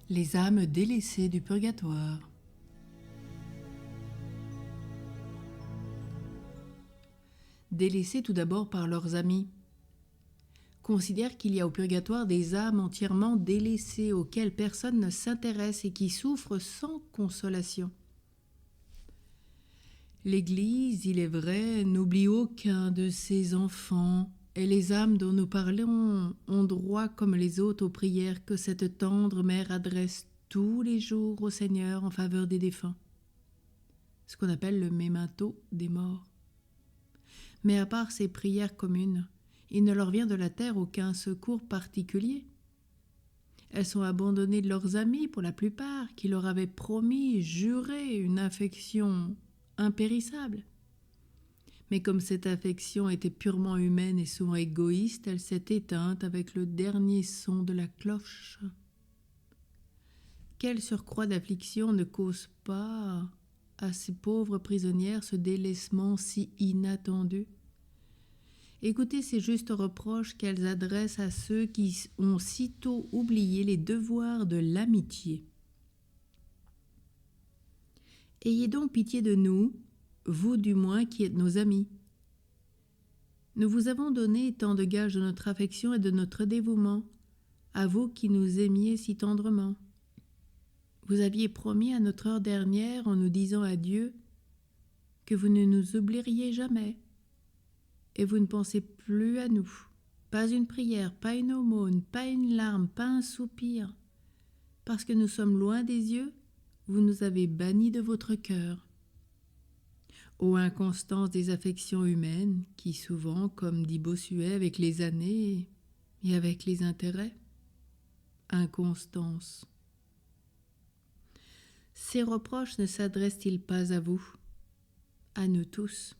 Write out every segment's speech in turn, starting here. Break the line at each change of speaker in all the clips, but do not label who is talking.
Les âmes délaissées du purgatoire. Délaissées tout d'abord par leurs amis, considèrent qu'il y a au purgatoire des âmes entièrement délaissées auxquelles personne ne s'intéresse et qui souffrent sans consolation. L'Église, il est vrai, n'oublie aucun de ses enfants, et les âmes dont nous parlons ont droit comme les autres aux prières que cette tendre mère adresse tous les jours au Seigneur en faveur des défunts, ce qu'on appelle le memento des morts. Mais à part ces prières communes, il ne leur vient de la terre aucun secours particulier. Elles sont abandonnées de leurs amis pour la plupart, qui leur avaient promis, juré une affection impérissable. Mais comme cette affection était purement humaine et souvent égoïste, elle s'est éteinte avec le dernier son de la cloche. Quel surcroît d'affliction ne cause pas à ces pauvres prisonnières ce délaissement si inattendu? Écoutez ces justes reproches qu'elles adressent à ceux qui ont sitôt oublié les devoirs de l'amitié. Ayez donc pitié de nous, vous du moins qui êtes nos amis. Nous vous avons donné tant de gages de notre affection et de notre dévouement, à vous qui nous aimiez si tendrement. Vous aviez promis à notre heure dernière, en nous disant adieu, que vous ne nous oublieriez jamais. Et vous ne pensez plus à nous. Pas une prière, pas une aumône, pas une larme, pas un soupir. Parce que nous sommes loin des yeux, vous nous avez bannis de votre cœur. Ô inconstance des affections humaines, qui souvent, comme dit Bossuet, avec les années et avec les intérêts, inconstance. Ces reproches ne s'adressent-ils pas à vous, à nous tous?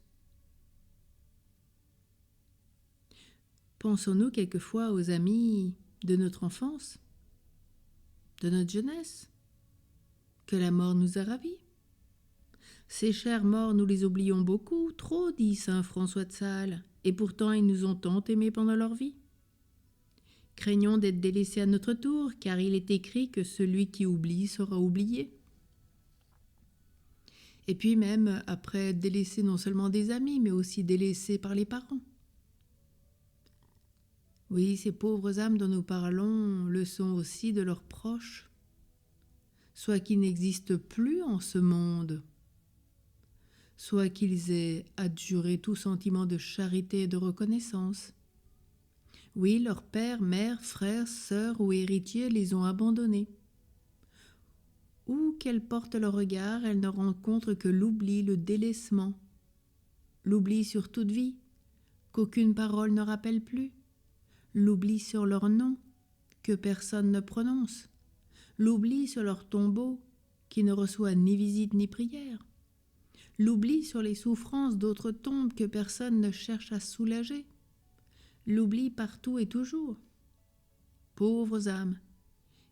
Pensons-nous quelquefois aux amis de notre enfance, de notre jeunesse, que la mort nous a ravis? Ces chers morts, nous les oublions beaucoup, trop, dit saint François de Sales, et pourtant ils nous ont tant aimés pendant leur vie. Craignons d'être délaissés à notre tour, car il est écrit que celui qui oublie sera oublié. Et puis même, après être délaissé non seulement des amis, mais aussi délaissé par les parents. Oui, ces pauvres âmes dont nous parlons le sont aussi de leurs proches, soit qu'ils n'existent plus en ce monde, soit qu'ils aient adjuré tout sentiment de charité et de reconnaissance. Oui, leurs pères, mères, frères, sœurs ou héritiers les ont abandonnés. Où qu'elles portent leur regard, elles ne rencontrent que l'oubli, le délaissement, l'oubli sur toute vie, qu'aucune parole ne rappelle plus, l'oubli sur leur nom, que personne ne prononce, l'oubli sur leur tombeau, qui ne reçoit ni visite ni prière, l'oubli sur les souffrances d'autres tombes que personne ne cherche à soulager, l'oubli partout et toujours. Pauvres âmes,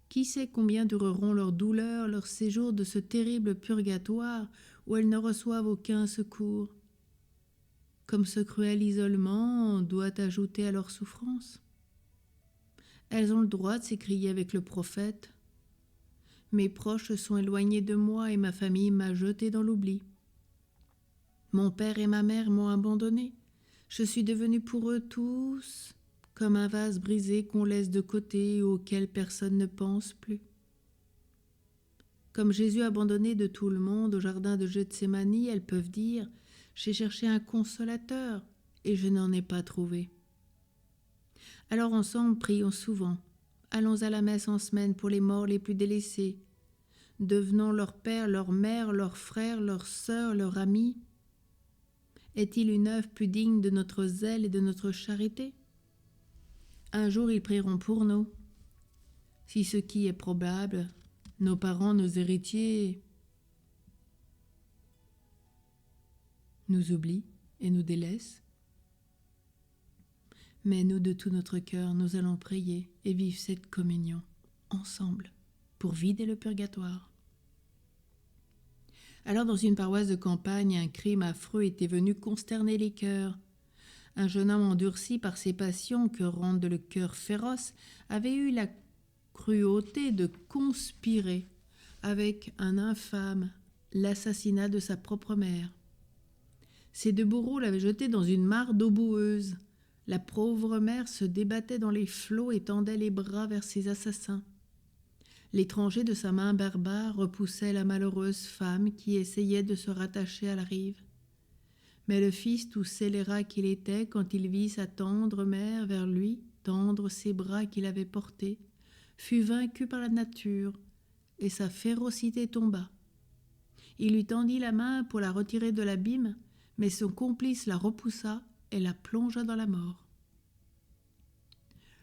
qui sait combien dureront leurs douleurs, leur séjour de ce terrible purgatoire où elles ne reçoivent aucun secours? Comme ce cruel isolement doit ajouter à leur souffrance. Elles ont le droit de s'écrier avec le prophète. Mes proches sont éloignés de moi et ma famille m'a jeté dans l'oubli. Mon père et ma mère m'ont abandonné. Je suis devenue pour eux tous comme un vase brisé qu'on laisse de côté et auquel personne ne pense plus. Comme Jésus abandonné de tout le monde au jardin de Gethsémani, elles peuvent dire « J'ai cherché un consolateur et je n'en ai pas trouvé ». Alors ensemble, prions souvent. Allons à la messe en semaine pour les morts les plus délaissés. Devenons leur père, leur mère, leurs frères, leurs sœurs, leurs amis. Est-il une œuvre plus digne de notre zèle et de notre charité? Un jour, ils prieront pour nous. Si ce qui est probable, nos parents, nos héritiers nous oublient et nous délaissent. Mais nous, de tout notre cœur, nous allons prier et vivre cette communion ensemble pour vider le purgatoire. Alors, dans une paroisse de campagne, un crime affreux était venu consterner les cœurs. Un jeune homme endurci par ses passions que rendent le cœur féroce avait eu la cruauté de conspirer avec un infâme l'assassinat de sa propre mère. Ces deux bourreaux l'avaient jeté dans une mare d'eau boueuse. La pauvre mère se débattait dans les flots et tendait les bras vers ses assassins. L'étranger de sa main barbare repoussait la malheureuse femme qui essayait de se rattacher à la rive. Mais le fils, tout scélérat qu'il était, quand il vit sa tendre mère vers lui tendre ses bras qu'il avait portés, fut vaincu par la nature, et sa férocité tomba. Il lui tendit la main pour la retirer de l'abîme, mais son complice la repoussa et la plongea dans la mort.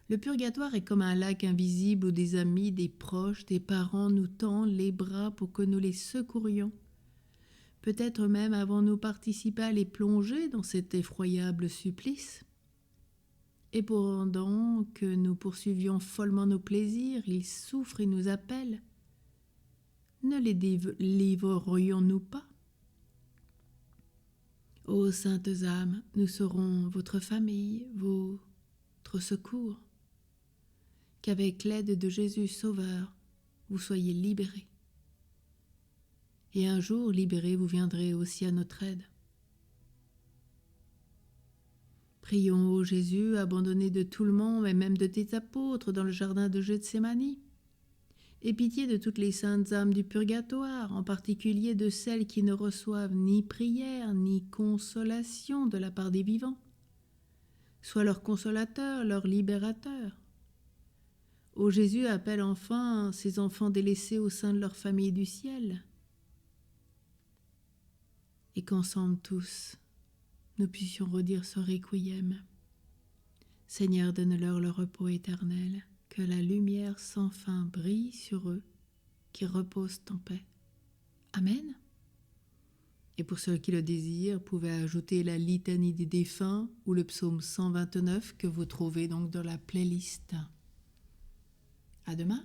Le purgatoire est comme un lac invisible où des amis, des proches, des parents nous tendent les bras pour que nous les secourions. Peut-être même avons-nous participé à les plonger dans cet effroyable supplice. Et pendant que nous poursuivions follement nos plaisirs, ils souffrent et nous appellent. Ne les délivrerions-nous pas? Ô saintes âmes, nous serons votre famille, votre secours. Qu'avec l'aide de Jésus Sauveur, vous soyez libérés. Et un jour, libérés, vous viendrez aussi à notre aide. Prions, ô Jésus, abandonné de tout le monde, et même de tes apôtres, dans le jardin de Gethsémani. Aie pitié de toutes les saintes âmes du purgatoire, en particulier de celles qui ne reçoivent ni prière ni consolation de la part des vivants. Sois leur consolateur, leur libérateur. Ô Jésus, appelle enfin ces enfants délaissés au sein de leur famille du ciel. Et qu'ensemble tous, nous puissions redire ce requiem. Seigneur, donne-leur le repos éternel, que la lumière sans fin brille sur eux, qui reposent en paix. Amen. Et pour ceux qui le désirent, vous pouvez ajouter la litanie des défunts ou le psaume 129 que vous trouvez donc dans la playlist. À demain.